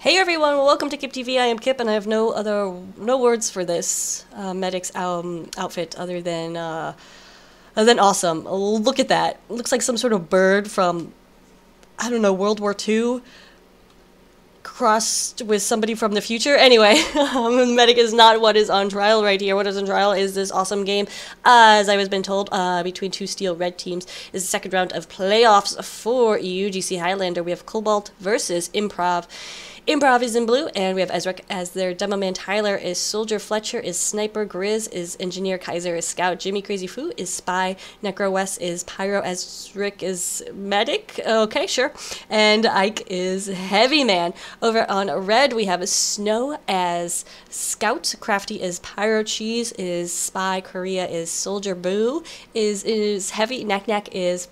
Hey everyone, welcome to Kip TV. I am Kip, and I have no words for this medic's outfit other than awesome. Look at that. It looks like some sort of bird from, I don't know, World War II crossed with somebody from the future. Anyway, the medic is not what is on trial right here. What is on trial is this awesome game, as I was been told, between two steel red teams. Is the second round of playoffs for UGC Highlander. We have Cobalt versus Improv. Improv is in blue, and we have Ezrek as their demo man. Tyler is Soldier, Fletcher is Sniper, Grizz is Engineer, Kaiser is Scout, Jimmy Crazy Foo is Spy, Necro West is Pyro, Ezrek is Medic, okay, sure, and Ike is Heavy Man. Over on red, we have Snow as Scout, Crafty is Pyro, Cheese is Spy, Korea is Soldier, Boo is Heavy, Knack is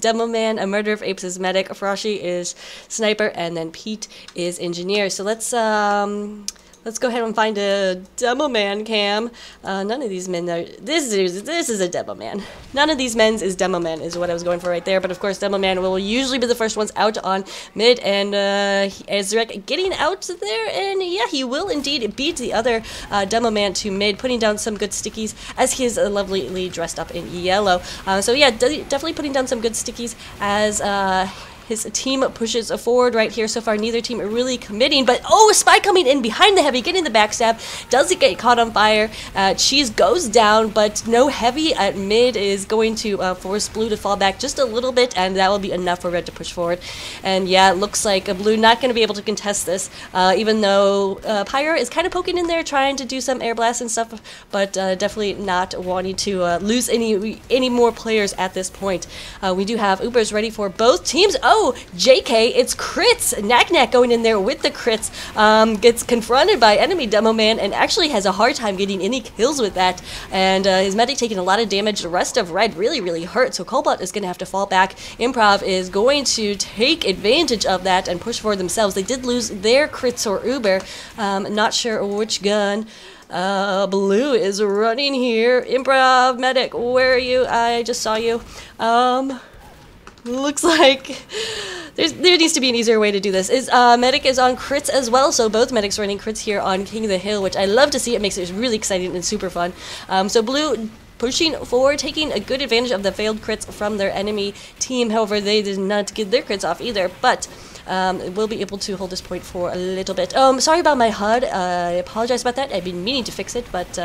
Demo Man, A Murder of Apes is Medic, Froshi is Sniper, and then Pete is Engineer. So let's go ahead and find a Demo Man cam. None of these men are... This is a Demo Man. None of these men's is Demo Man is what I was going for right there. But of course, Demo Man will usually be the first ones out on mid, and Ezrek getting out there, and yeah, he will indeed beat the other Demo Man to mid, putting down some good stickies as he is lovelyly dressed up in yellow. So yeah, definitely putting down some good stickies as his team pushes forward right here. So far, neither team are really committing, but oh, Spy coming in behind the Heavy, getting the backstab. Doesn't get caught on fire. Cheese goes down, but no Heavy at mid is going to force Blue to fall back just a little bit, and that will be enough for Red to push forward. And yeah, it looks like Blue not going to be able to contest this, even though Pyre is kind of poking in there, trying to do some air blasts and stuff, but definitely not wanting to lose any more players at this point. We do have Ubers ready for both teams. Oh, JK, it's crits. Knack going in there with the crits, gets confronted by enemy Demo Man and actually has a hard time getting any kills with that, and his medic taking a lot of damage. The rest of Red really hurt, so Cobalt is going to have to fall back. Improv is going to take advantage of that and push for themselves. They did lose their crits or Uber, not sure which gun. Blue is running here. Improv, medic, where are you? I just saw you. Looks like there needs to be an easier way to do this. Medic is on crits as well, so both medics running crits here on King of the Hill, which I love to see. It makes it really exciting and super fun. So Blue pushing forward, taking a good advantage of the failed crits from their enemy team. However, they did not get their crits off either, but we'll be able to hold this point for a little bit. Sorry about my HUD. I apologize about that. I've been meaning to fix it, but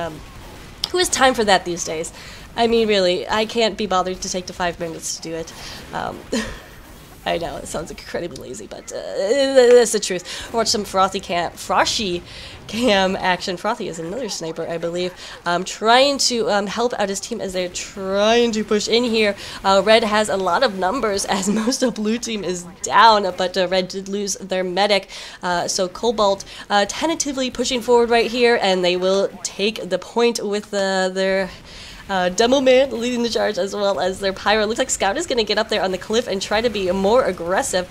who has time for that these days? I mean, really, I can't be bothered to take the 5 minutes to do it. I know, it sounds incredibly lazy, but that's the truth. Watch some Froshy cam action. Frothy is another sniper, I believe, trying to help out his team as they're trying to push in here. Red has a lot of numbers as most of Blue team is down, but Red did lose their medic. So Cobalt tentatively pushing forward right here, and they will take the point with their... Demo Man leading the charge, as well as their Pyro. Looks like Scout is going to get up there on the cliff and try to be more aggressive.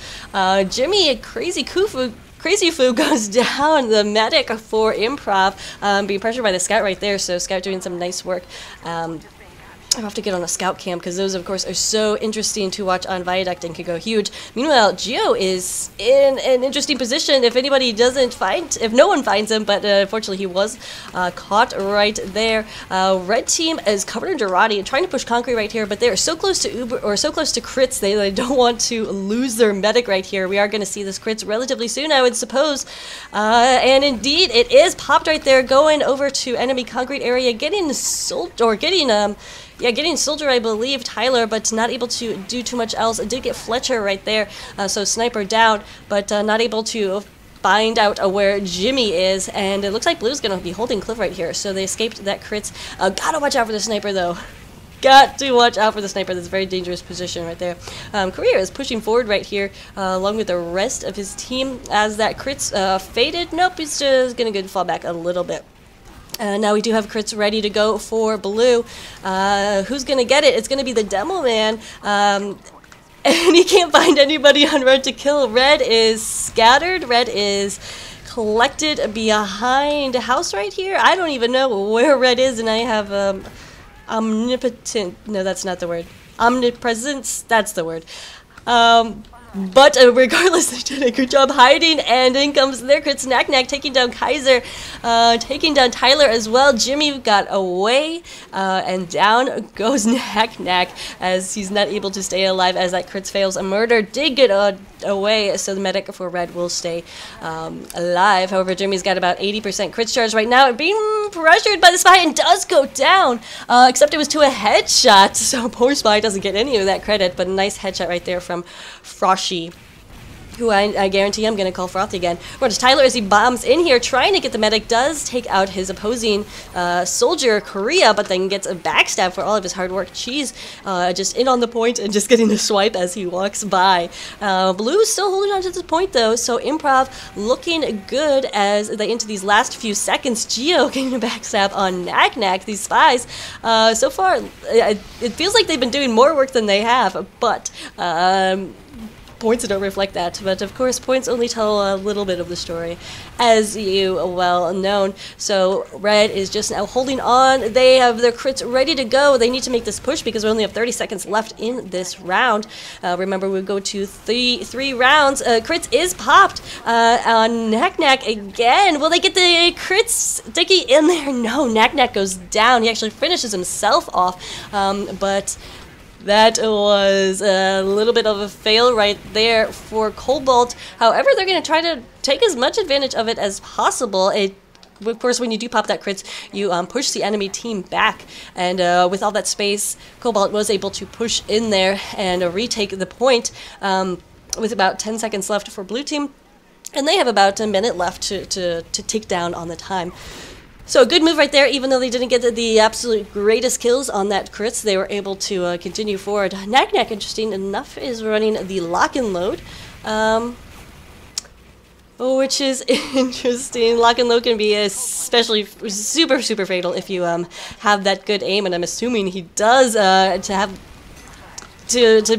Jimmy Crazy Foo goes down. The medic for Improv being pressured by the Scout right there, so Scout doing some nice work. I have to get on a Scout cam because those, of course, are so interesting to watch on Viaduct and could go huge. Meanwhile, Geo is in an interesting position if no one finds him, but unfortunately he was caught right there. Red team is covered in Durati and trying to push Concrete right here, but they are so close to Uber, or so close to crits, they don't want to lose their medic right here. We are going to see this crits relatively soon, I would suppose. And indeed, it is popped right there, going over to enemy Concrete area, getting Soldier, I believe, Tyler, but not able to do too much else. Did get Fletcher right there, so Sniper down, but not able to find out where Jimmy is, and it looks like Blue's going to be holding Cliff right here, so they escaped that crits. Gotta watch out for the Sniper, though. Got to watch out for the Sniper. That's a very dangerous position right there. Korea is pushing forward right here, along with the rest of his team, as that crits faded. Nope, he's just going to fall back a little bit. Now we do have crits ready to go for Blue. Who's going to get it? It's going to be the Demo Man. And he can't find anybody on Red to kill. Red is scattered. Red is collected behind a house right here. I don't even know where Red is, and I have omnipotent... No, that's not the word. Omnipresence? That's the word. But regardless, they did a good job hiding, and in comes their crits. Knack Knack taking down Kaiser, taking down Tyler as well. Jimmy got away, and down goes Knack Knack as he's not able to stay alive as that crits fails. A murder did get away, so the medic for red will stay alive. However, Jimmy's got about 80% crits charge right now, being pressured by the spy and does go down, except it was to a headshot, so poor spy doesn't get any of that credit, but a nice headshot right there from Froshy, who I guarantee I'm going to call Frothy again. Whereas Tyler, as he bombs in here, trying to get the medic, does take out his opposing soldier, Korea, but then gets a backstab for all of his hard work. Cheese just in on the point and just getting the swipe as he walks by. Blue still holding on to this point, though, so Improv looking good as they into these last few seconds. Geo getting a backstab on Knack Knack, these spies. So far, it feels like they've been doing more work than they have, but points don't reflect that, but of course points only tell a little bit of the story, as you well known. So red is just now holding on. They have their crits ready to go. They need to make this push because we only have 30 seconds left in this round. Remember, we go to three rounds. Crits is popped on Knack Knack again. Will they get the crits sticky in there? No, Knack Knack goes down. He actually finishes himself off, but that was a little bit of a fail right there for Cobalt. However, they're going to try to take as much advantage of it as possible. Of course, when you do pop that crits, you push the enemy team back. And with all that space, Cobalt was able to push in there and retake the point with about 10 seconds left for blue team. And they have about a minute left to tick down on the time. So a good move right there, even though they didn't get the absolute greatest kills on that crits, they were able to continue forward. Knack Knack, interesting enough, is running the lock and load, which is interesting. Lock and load can be especially super fatal if you have that good aim, and I'm assuming he does to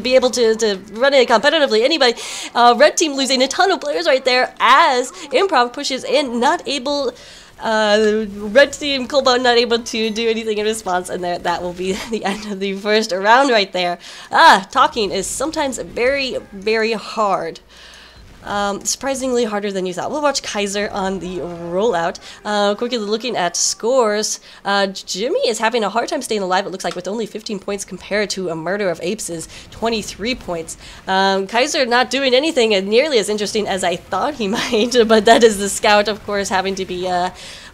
be able to run it competitively. Anybody, red team losing a ton of players right there as Improv pushes in, not able. Red team Cobalt not able to do anything in response, and that will be the end of the first round right there. Talking is sometimes very hard. Surprisingly harder than you thought. We'll watch Kaiser on the rollout. Quickly looking at scores, Jimmy is having a hard time staying alive, it looks like, with only 15 points compared to a Murder of Apes' 23 points. Kaiser not doing anything nearly as interesting as I thought he might, but that is the scout, of course, having to be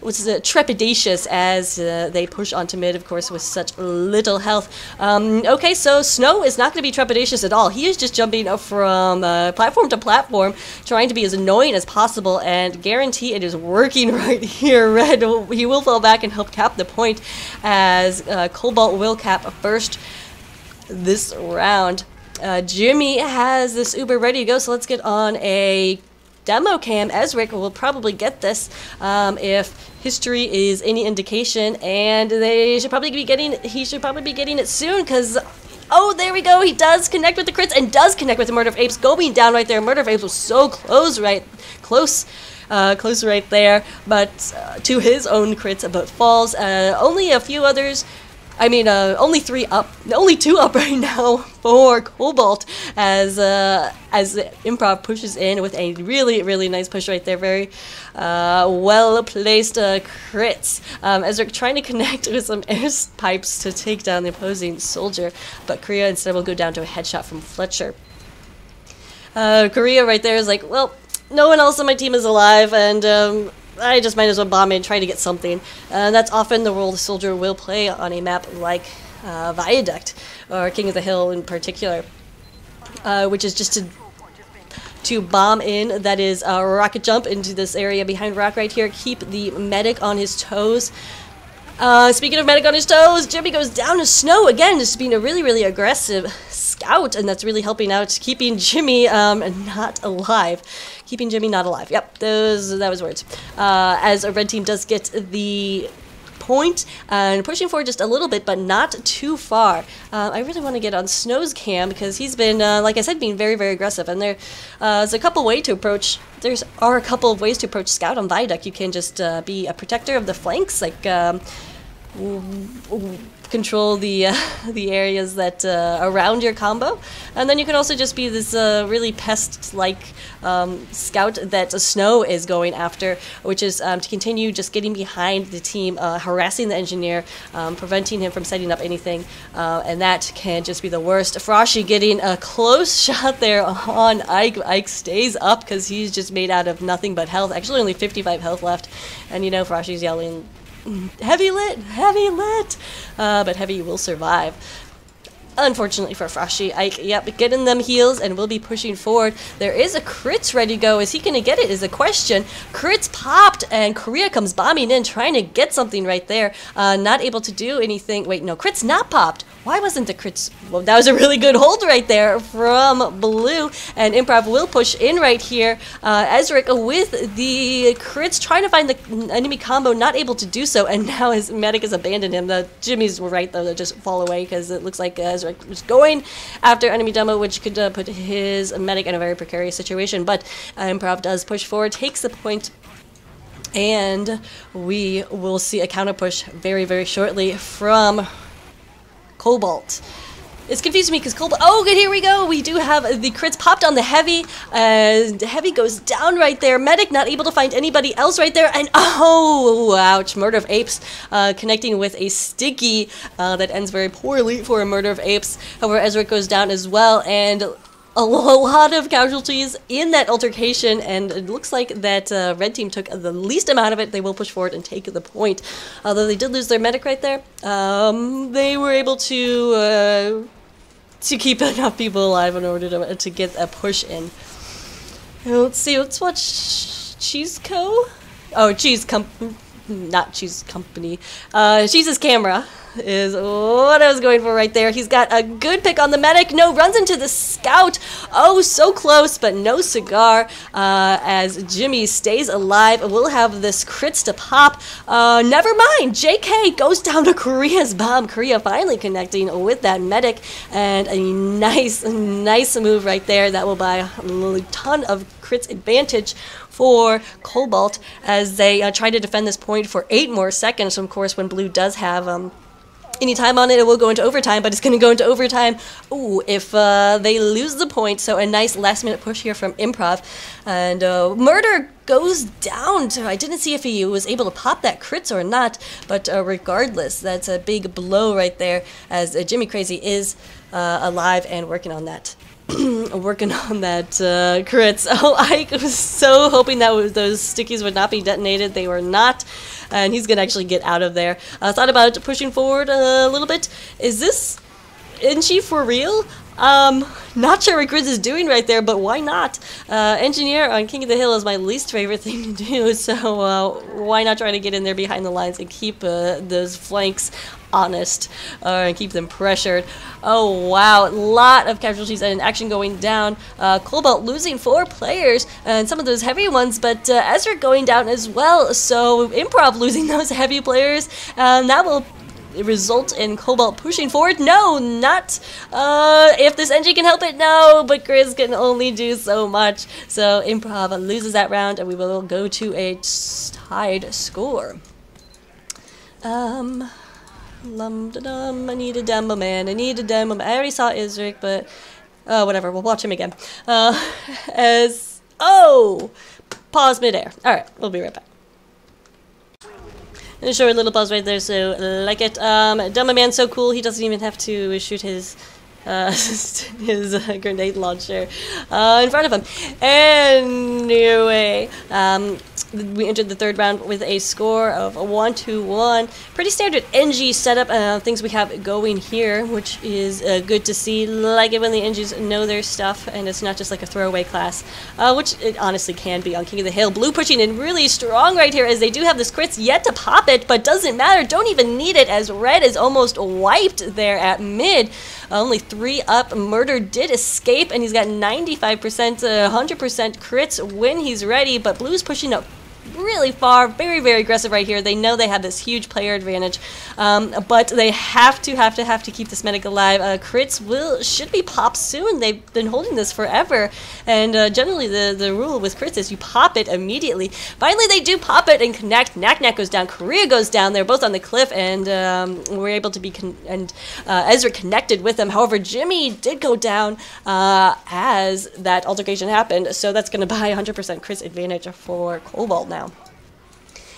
trepidatious as they push onto mid, of course, with such little health. Okay, so Snow is not going to be trepidatious at all. He is just jumping from platform to platform, trying to be as annoying as possible, and guarantee it is working right here. Red, he will fall back and help cap the point as Cobalt will cap first this round. Jimmy has this Uber ready to go, so let's get on a demo cam. Ezric will probably get this if history is any indication, and he should probably be getting it soon, because oh, there we go, he does connect with the crits and does connect with the Murder of Apes going down right there. Murder of Apes was so close right there, but to his own crits, but falls. Only a few others, I mean, only two up right now for Cobalt as Improv pushes in with a really nice push right there. Very well placed crits. Ezra trying to connect with some air pipes to take down the opposing soldier, but Korea instead will go down to a headshot from Fletcher. Korea right there is like, well, no one else on my team is alive, and I just might as well bomb in, try to get something. That's often the role the soldier will play on a map like Viaduct, or King of the Hill in particular, which is just to bomb in, that is a rocket jump into this area behind rock right here, keep the medic on his toes. Speaking of medic on his toes, Jimmy goes down to Snow again, just being a really aggressive scout, and that's really helping out, keeping Jimmy not alive. Keeping Jimmy not alive. Yep, that was words. As a red team does get the point and pushing forward just a little bit, but not too far. I really want to get on Snow's cam because he's been, like I said, being very aggressive. And there's a couple ways to approach. There are a couple of ways to approach Scout on Viaduct. You can just be a protector of the flanks, like because control the the areas that around your combo, and then you can also just be this really pest-like scout that Snow is going after, which is to continue just getting behind the team, harassing the engineer, preventing him from setting up anything, and that can just be the worst. Froshi getting a close shot there on Ike. Ike stays up because he's just made out of nothing but health. Actually, only 55 health left, and you know Froshi's yelling, "Heavy lit! Heavy lit!" But Heavy will survive. Unfortunately for Froshi, Ike, yep, getting them heals and will be pushing forward. There is a crits ready to go. Is he going to get it is a question. Crits popped and Korea comes bombing in trying to get something right there. Not able to do anything. Wait, no, crits not popped. Why wasn't the crits? Well, that was a really good hold right there from Blue, and Improv will push in right here. Ezric with the crits trying to find the enemy combo, not able to do so, and now his medic has abandoned him. The Jimmys were right though, they just fall away because it looks like Ezric was going after enemy demo, which could put his medic in a very precarious situation. But Improv does push forward, takes the point, and we will see a counter push very, very shortly from Cobalt. It's confusing me because Cobalt. Oh, good, here we go. We do have the crits popped on the Heavy. Heavy goes down right there. Medic not able to find anybody else right there. And oh, ouch. Murder of Apes connecting with a sticky that ends very poorly for a Murder of Apes. However, Ezra goes down as well. And a lot of casualties in that altercation, and it looks like that red team took the least amount of it. They will push forward and take the point. Although they did lose their medic right there, they were able to keep enough people alive in order to get a push in. Let's see, let's watch Cheese Co. Oh, not Cheese Company. Cheese's camera is what I was going for right there. He's got a good pick on the medic. No, runs into the scout. Oh, so close, but no cigar. As Jimmy stays alive, we'll have this crits to pop. Never mind. JK goes down to Korea's bomb. Korea finally connecting with that medic, and a nice move right there that will buy a ton of crits advantage for Cobalt as they try to defend this point for 8 more seconds. Of course, when Blue does have any time on it, it will go into overtime, but it's going to go into overtime if they lose the point. So a nice last minute push here from Improv, and Murder goes down. So I didn't see if he was able to pop that crits or not, but regardless, that's a big blow right there as Jimmy Crazy is alive and working on that. Crits. Oh, I was so hoping that those stickies would not be detonated. They were not, and he's gonna actually get out of there. Thought about pushing forward a little bit. Is this Enchi for real? Not sure what Grizz is doing right there, but why not? Engineer on King of the Hill is my least favorite thing to do, so why not try to get in there behind the lines and keep those flanks honest and keep them pressured. Oh wow, a lot of casualties and action going down. Cobalt losing 4 players and some of those heavy ones, but Ezra going down as well, so Improv losing those heavy players, and that will result in Cobalt pushing forward. No, not if this NG can help it, no, but Grizz can only do so much. So Improv loses that round, and we will go to a tied score. I need a demo man. I need a demo man. I already saw Isric, but whatever, we'll watch him again. Pause midair. Alright, we'll be right back. And a short little pause right there, so like it. Demo man's so cool, he doesn't even have to shoot his grenade launcher in front of him. Anyway, we entered the 3rd round with a score of 1-1. Pretty standard NG setup, things we have going here, which is good to see. Like it when the NGs know their stuff, and it's not just like a throwaway class, which it honestly can be on King of the Hill. Blue pushing in really strong right here, as they do have this crits yet to pop it, but doesn't matter, don't even need it, as Red is almost wiped there at mid. Only 3 up. Murder did escape, and he's got 95%, 100% crits when he's ready, but Blue's pushing up really far, very, very aggressive right here. They know they have this huge player advantage, but they have to keep this medic alive. Crits should be popped soon. They've been holding this forever, and generally the rule with crits is you pop it immediately. Finally, they do pop it and connect. Knack goes down, Korea goes down. They're both on the cliff, and we're able to be Ezra connected with them. However, Jimmy did go down as that altercation happened, so that's going to buy 100% crits advantage for Cobalt now.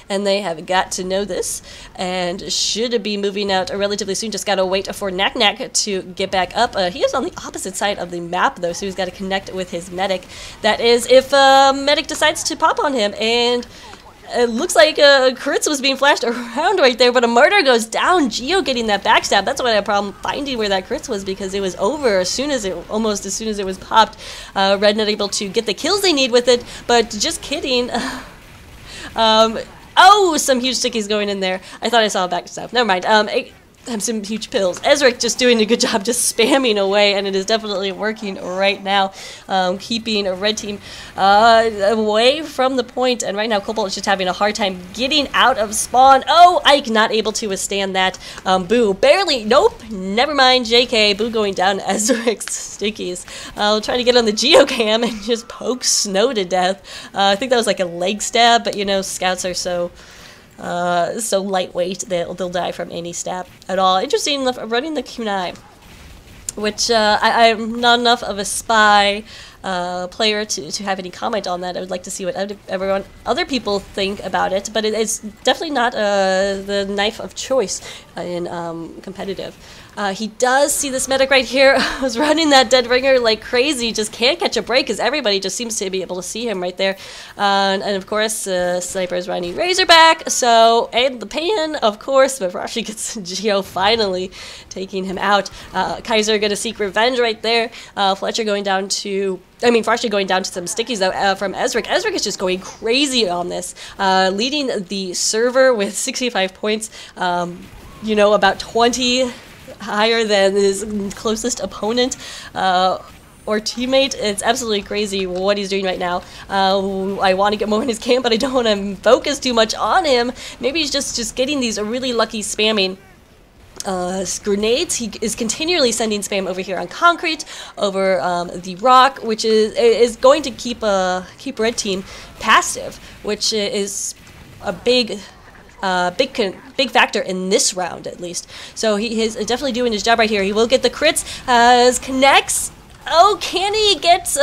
And they have got to know this and should be moving out relatively soon. Just got to wait for Knack to get back up. He is on the opposite side of the map, though, so he's got to connect with his medic. That is if medic decides to pop on him, and it looks like crits was being flashed around right there, but a murder goes down. Geo getting that backstab. That's why I had a problem finding where that crits was, because it was over almost as soon as it was popped. Red not able to get the kills they need with it, but just kidding. Oh, some huge stickies going in there. I thought I saw a backstab. Never mind. Have some huge pills. Ezra just doing a good job just spamming away, and it is definitely working right now, keeping a red team away from the point, and right now Cobalt is just having a hard time getting out of spawn. Oh, Ike not able to withstand that. Boo, barely, nope, never mind, JK, Boo going down Ezra's stickies. I'll try to get on the geocam and just poke Snow to death. I think that was like a leg stab, but you know, scouts are so lightweight they'll die from any stab at all. Interesting running the kunai, which I'm not enough of a spy player to have any comment on that. I would like to see what other people think about it, but it's definitely not the knife of choice in competitive. He does see this medic right here. Was running that dead ringer like crazy. Just can't catch a break because everybody just seems to be able to see him right there. And of course, Sniper is running Razorback. So, and the pan, of course, but Rashi gets Geo finally taking him out. Kaiser gonna seek revenge right there. Fletcher going down to... Farshi going down to some stickies though from Ezric. Ezric is just going crazy on this, leading the server with 65 points. You know, about 20 higher than his closest opponent or teammate. It's absolutely crazy what he's doing right now. I want to get more in his camp, but I don't want to focus too much on him. Maybe he's just getting these really lucky spamming grenades. He is continually sending spam over here on concrete, over the rock, which is going to keep red team passive, which is a big factor in this round at least. So he is definitely doing his job right here. He will get the crits as connects. Oh, can he get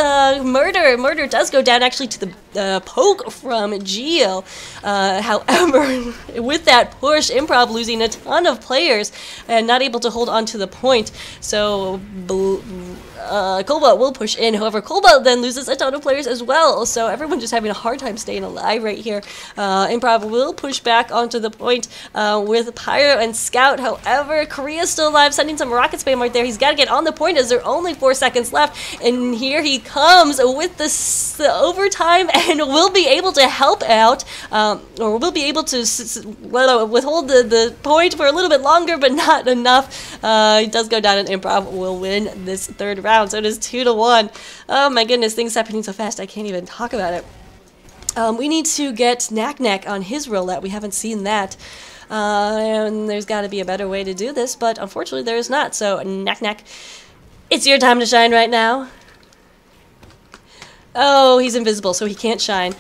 murder? Murder does go down actually to the poke from Geo. However, with that push, Improv losing a ton of players and not able to hold on to the point. So Cobalt will push in. However, Cobalt then loses a ton of players as well. So everyone just having a hard time staying alive right here. Improv will push back onto the point with Pyro and Scout. However, Korea's still alive, sending some rocket spam right there. He's got to get on the point as there are only 4 seconds left. And here he comes with the overtime and will be able to help out, or will be able to withhold the point for a little bit longer, but not enough. He does go down, and Improv will win this third round. So it is 2-1. Oh my goodness, things happening so fast I can't even talk about it. We need to get Knack on his rollout. We haven't seen that. And there's got to be a better way to do this, but unfortunately there is not. So Knack, it's your time to shine right now. Oh, he's invisible, so he can't shine.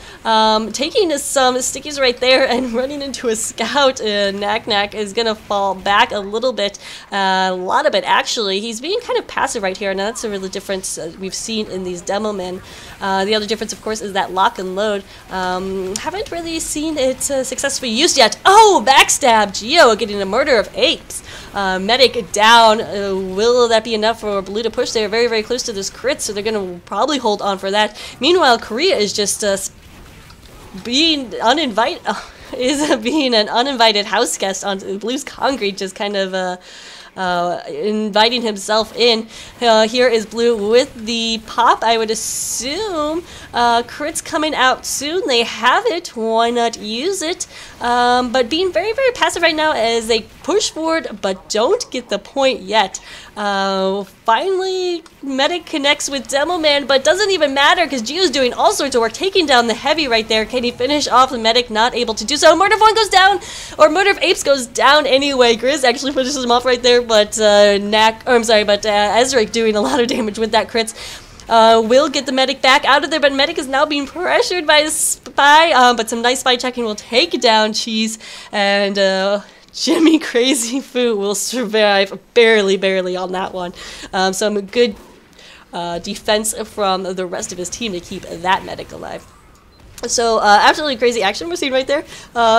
Taking some stickies right there and running into a scout. Knack is going to fall back a little bit. A lot of it, actually. He's being kind of passive right here. Now, that's a real difference we've seen in these demo men. The other difference, of course, is that lock and load. Haven't really seen it successfully used yet. Oh, backstab! Geo getting a murder of apes. Medic down. Will that be enough for Blue to push? They're very, very close to this crit, so they're going to probably hold on for that. Meanwhile, Korea is just being uninvited. Being an uninvited house guest on Blue's concrete, just kind of inviting himself in. Here is Blue with the pop. I would assume crits coming out soon. They have it. Why not use it? But being very, very passive right now as they push forward, but don't get the point yet. Finally, Medic connects with Demo Man, but doesn't even matter because Gio's doing all sorts of work, taking down the heavy right there. Can he finish off the Medic? Not able to do so. Murder of One goes down, or Murder of Apes goes down anyway. Grizz actually finishes him off right there, but Ezric doing a lot of damage with that crits. Will get the Medic back out of there, but Medic is now being pressured by the Spy, but some nice spy checking will take down Cheese, and Jimmy Crazy Foo will survive barely on that one. Some good defense from the rest of his team to keep that Medic alive. So, absolutely crazy action we're seeing right there.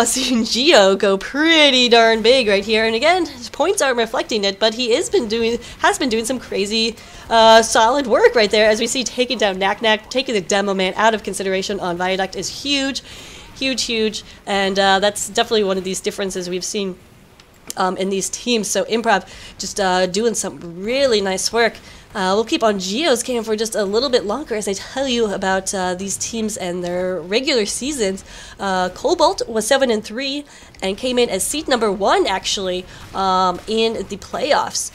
Seeing Gio go pretty darn big right here, and again, his points aren't reflecting it, but he has been doing some crazy, solid work right there. As we see, taking down Knack, taking the Demo Man out of consideration on Viaduct is huge, and that's definitely one of these differences we've seen in these teams. So Improv just doing some really nice work. We'll keep on Gio's game for just a little bit longer as I tell you about these teams and their regular seasons. Cobalt was 7-3 and came in as seed number 1 actually in the playoffs.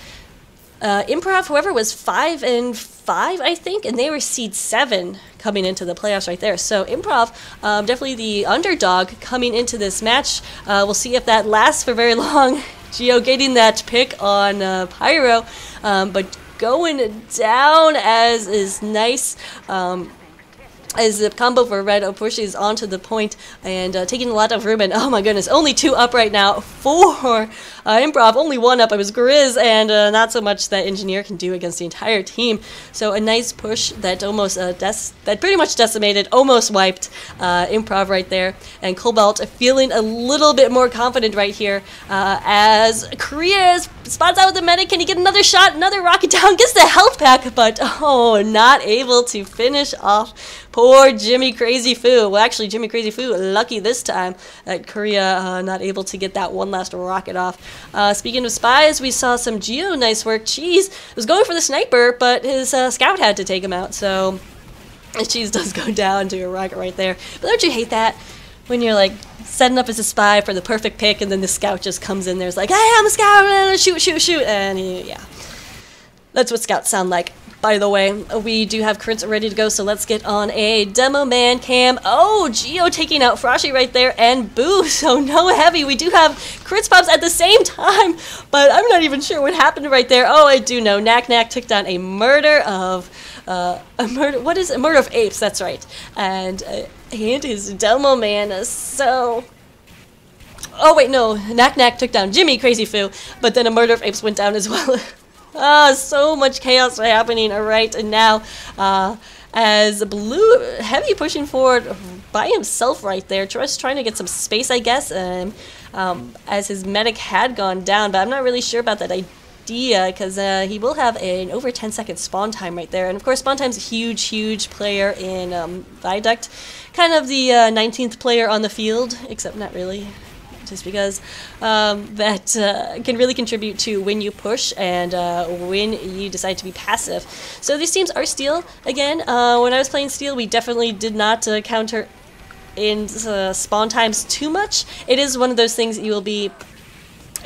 Improv, however, was 5-5, I think, and they were seed 7 coming into the playoffs right there. So Improv, definitely the underdog coming into this match. We'll see if that lasts for very long. Gio getting that pick on Pyro, but going down as is nice. As the combo for Red pushes onto the point and taking a lot of room, and oh my goodness, only 2 up right now for Improv, only 1 up. It was Grizz, and not so much that Engineer can do against the entire team. So a nice push that almost that pretty much decimated, almost wiped Improv right there. And Cobalt feeling a little bit more confident right here as Korea spots out the Medic. Can he get another shot, another rocket down, gets the health pack, but oh, not able to finish off poor Jimmy Crazy Foo. Well, actually, Jimmy Crazy Foo lucky this time that Korea not able to get that one last rocket off. Speaking of spies, we saw some Gio nice work. Cheese was going for the sniper, but his scout had to take him out, so Cheese does go down to a rocket right there. But don't you hate that? When you're like setting up as a spy for the perfect pick, and then the scout just comes in there, it's like, hey, I'm a scout, shoot, and yeah. That's what scouts sound like. By the way, we do have crits ready to go, so let's get on a Demo Man cam. Oh, Gio taking out Froshy right there, and boo, so no heavy. We do have crits pops at the same time, but I'm not even sure what happened right there. Oh, I do know. Knack took down a murder of, what is it? Murder of Apes, that's right. And his Demo Man, so... Oh, wait, no. Knack took down Jimmy Crazy Foo, but then a Murder of Apes went down as well. So much chaos happening right now as Blue Heavy pushing forward by himself right there, just trying to get some space, I guess, as his Medic had gone down, but I'm not really sure about that idea because he will have an over 10-second spawn time right there, and of course spawn time's a huge player in Viaduct, kind of the 19th player on the field, except not really. Just because that can really contribute to when you push and when you decide to be passive. So these teams are Steel. Again, when I was playing Steel, we definitely did not counter in spawn times too much. It is one of those things that you will be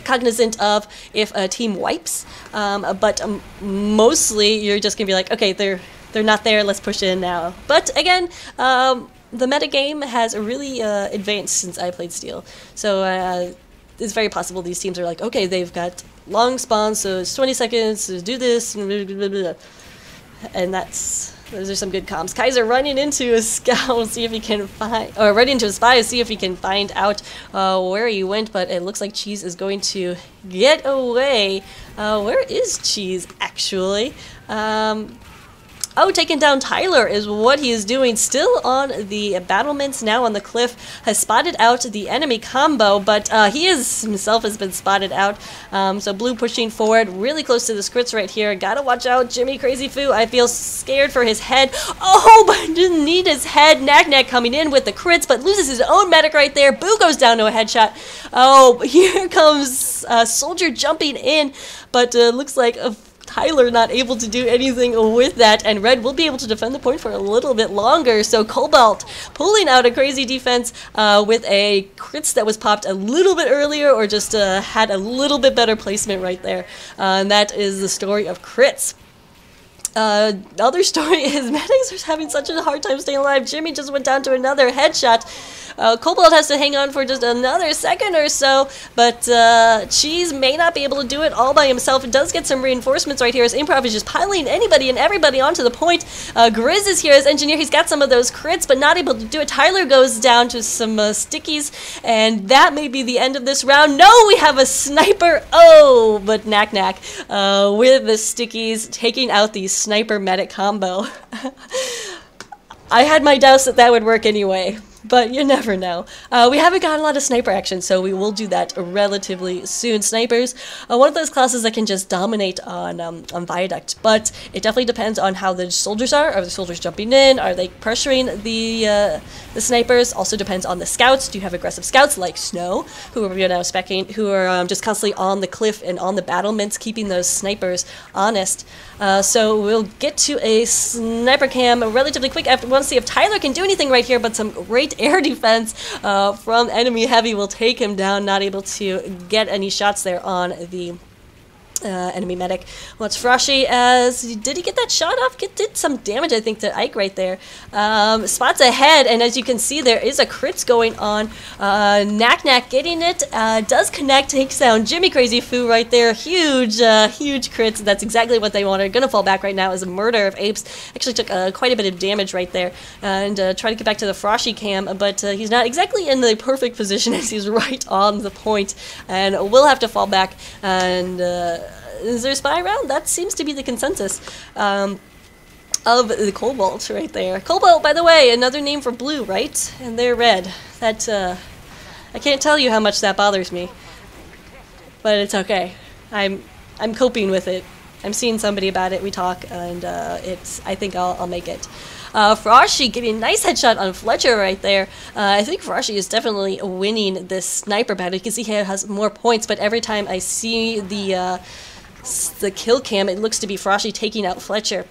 cognizant of if a team wipes, but mostly you're just going to be like, okay, they're not there, let's push in now. But again, the metagame has really advanced since I played Steel. So it's very possible these teams are like, okay, they've got long spawns, so it's 20 seconds to do this, and those are some good comms. Kaiser running into a scout, see if he can find, or running into a spy, see if he can find out where he went, but it looks like Cheese is going to get away. Where is Cheese, actually? Oh, taking down Tyler is what he is doing. Still on the battlements, now on the cliff. Has spotted out the enemy combo, but he himself has been spotted out. So Blue pushing forward, really close to the scrits right here. Gotta watch out, Jimmy Crazy Foo. I feel scared for his head. Oh, but didn't need his head. Knack coming in with the crits, but loses his own Medic right there. Boo goes down to a headshot. Oh, here comes Soldier jumping in, but looks like Tyler not able to do anything with that, and Red will be able to defend the point for a little bit longer. So Cobalt pulling out a crazy defense with a crits that was popped a little bit earlier, or just had a little bit better placement right there. And that is the story of crits. The other story is medics are having such a hard time staying alive. Jimmy just went down to another headshot. Cobalt has to hang on for just another second or so, but Cheese may not be able to do it all by himself. It does get some reinforcements right here as Improv is just piling anybody and everybody onto the point. Grizz is here as engineer. He's got some of those crits, but not able to do it. Tyler goes down to some stickies, and that may be the end of this round. No, we have a sniper. Oh, but Knack with the stickies taking out the sniper medic combo. I had my doubts that that would work anyway, but you never know. We haven't got a lot of sniper action, so we will do that relatively soon. Snipers, one of those classes that can just dominate on Viaduct, but it definitely depends on how the soldiers are. Are the soldiers jumping in? Are they pressuring the snipers? Also depends on the scouts. Do you have aggressive scouts like Snow, who are now specking, who are just constantly on the cliff and on the battlements, keeping those snipers honest? So we'll get to a sniper cam relatively quick. I want to see if Tyler can do anything right here, but some great air defense from enemy heavy will take him down, not able to get any shots there on the enemy medic. Well, it's Froshy as, did he get that shot off? Did some damage, I think, to Ike right there. Spots ahead, and as you can see, there is a crits going on. Knack getting it, does connect, takes down Jimmy Crazy Foo right there. Huge crits. That's exactly what they wanted. Gonna fall back right now as a murder of apes. Actually took quite a bit of damage right there, and try to get back to the Froshy cam, but he's not exactly in the perfect position as he's right on the point, and will have to fall back. And is there a spy round? That seems to be the consensus of the Cobalt right there. Cobalt, by the way, another name for blue, right? And they're red. That, I can't tell you how much that bothers me. But it's okay. I'm coping with it. I'm seeing somebody about it, we talk, and I think I'll make it. Froshy getting a nice headshot on Fletcher right there. I think Froshy is definitely winning this sniper battle. You can see he has more points, but every time I see the kill cam, it looks to be Froshy taking out Fletcher.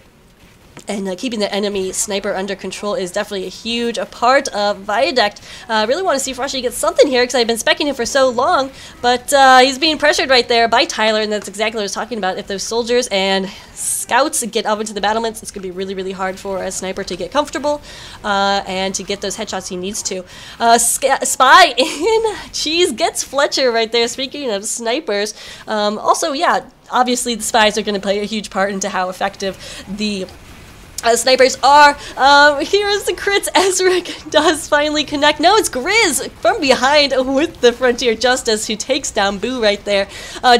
And keeping the enemy sniper under control is definitely a huge part of Viaduct. I really want to see Froshy get something here because I've been specking him for so long, but he's being pressured right there by Tyler, and that's exactly what I was talking about. If those soldiers and scouts get up into the battlements, it's going to be really, really hard for a sniper to get comfortable and to get those headshots he needs to. Spy in. Cheese gets Fletcher right there, speaking of snipers. Also, yeah, obviously the spies are going to play a huge part into how effective the snipers are. Here is the crits. Ezric does finally connect. No, it's Grizz from behind with the Frontier Justice who takes down Boo right there.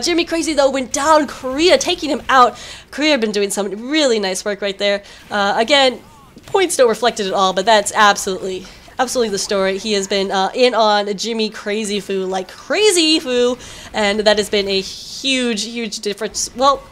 Jimmy Crazy, though, went down. Korea taking him out. Korea been doing some really nice work right there. Again, points don't reflect it at all, but that's absolutely the story. He has been in on Jimmy Crazy Foo like crazy foo, and that has been a huge difference. Well,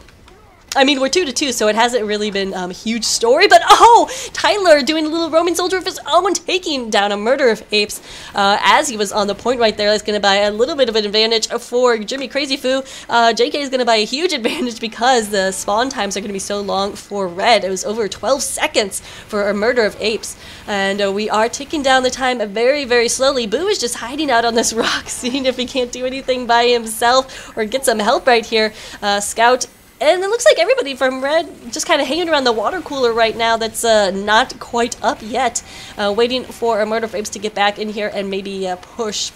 I mean, we're 2-2, so it hasn't really been a huge story, but oh! Tyler doing a little Roman soldier of his own, taking down a murder of apes as he was on the point right there. That's going to buy a little bit of an advantage for Jimmy Crazy Foo. JK is going to buy a huge advantage because the spawn times are going to be so long for Red. It was over 12 seconds for a murder of apes, and we are ticking down the time very slowly. Boo is just hiding out on this rock, seeing if he can't do anything by himself or get some help right here. Scout. And it looks like everybody from Red just kind of hanging around the water cooler right now that's not quite up yet, waiting for a murder of apes to get back in here and maybe push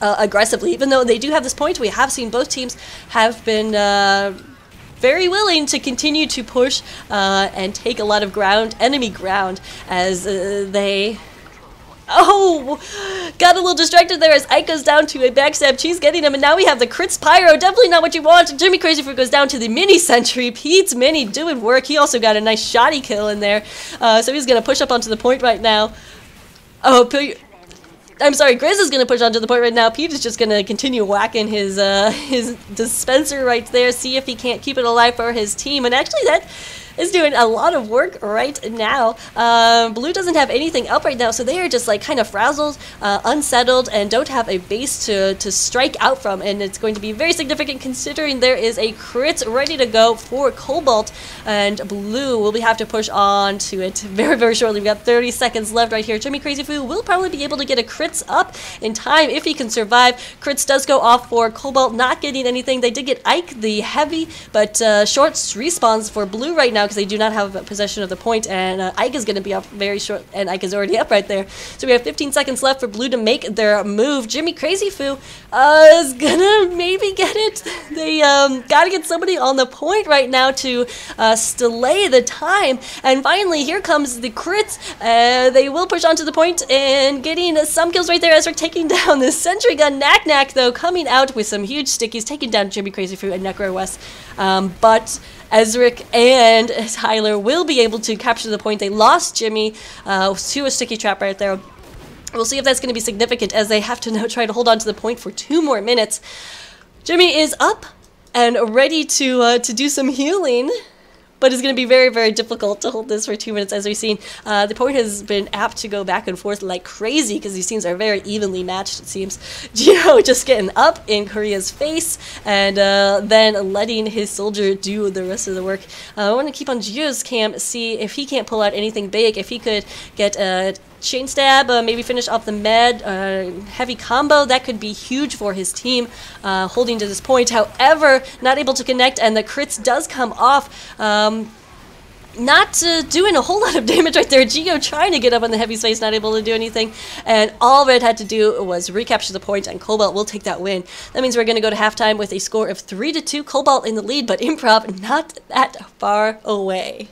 aggressively. Even though they do have this point, we have seen both teams have been very willing to continue to push and take a lot of enemy ground, as they... Oh, got a little distracted there as Ike goes down to a backstab. Cheese getting him, and now we have the crits pyro. Definitely not what you want. Jimmy Crazy Fruit goes down to the mini sentry. Pete's mini doing work. He also got a nice shoddy kill in there. So he's going to push up onto the point right now. Oh, I'm sorry, Grizz is going to push onto the point right now. Pete is just going to continue whacking his dispenser right there, see if he can't keep it alive for his team. And actually, that is doing a lot of work right now. Blue doesn't have anything up right now, so they are just like kind of frazzled, unsettled, and don't have a base to strike out from, and it's going to be very significant considering there is a crit ready to go for Cobalt, and Blue will have to push on to it very, very shortly. We've got 30 seconds left right here. Jimmy Crazy Foo will probably be able to get a crits up in time if he can survive. Crits does go off for Cobalt, not getting anything. They did get Ike the heavy, but short respawns for Blue right now because they do not have possession of the point, and Ike is going to be up very short, and Ike is already up right there. So we have 15 seconds left for Blue to make their move. Jimmy Crazy Foo is gonna maybe get it. They gotta get somebody on the point right now to delay the time, and finally here comes the crits. They will push onto the point and getting some kills right there as they're taking down the sentry gun. Knack Knack though coming out with some huge stickies, taking down Jimmy Crazy Foo and Necro West, but Ezric and Tyler will be able to capture the point. They lost Jimmy to a sticky trap right there. We'll see if that's going to be significant as they have to now try to hold on to the point for 2 more minutes. Jimmy is up and ready to do some healing, but it's going to be very, very difficult to hold this for 2 minutes. As we've seen, the point has been apt to go back and forth like crazy because these teams are very evenly matched, it seems. Gio just getting up in Korea's face and then letting his soldier do the rest of the work. I want to keep on Gio's cam, see if he can't pull out anything big, if he could get a chain stab, maybe finish off the med, heavy combo. That could be huge for his team, holding to this point. However, not able to connect, and the crits does come off. Not doing a whole lot of damage right there. Gio trying to get up on the heavy space, not able to do anything. And all Red had to do was recapture the point, and Cobalt will take that win. That means we're going to go to halftime with a score of 3-2. Cobalt in the lead, but Improv not that far away.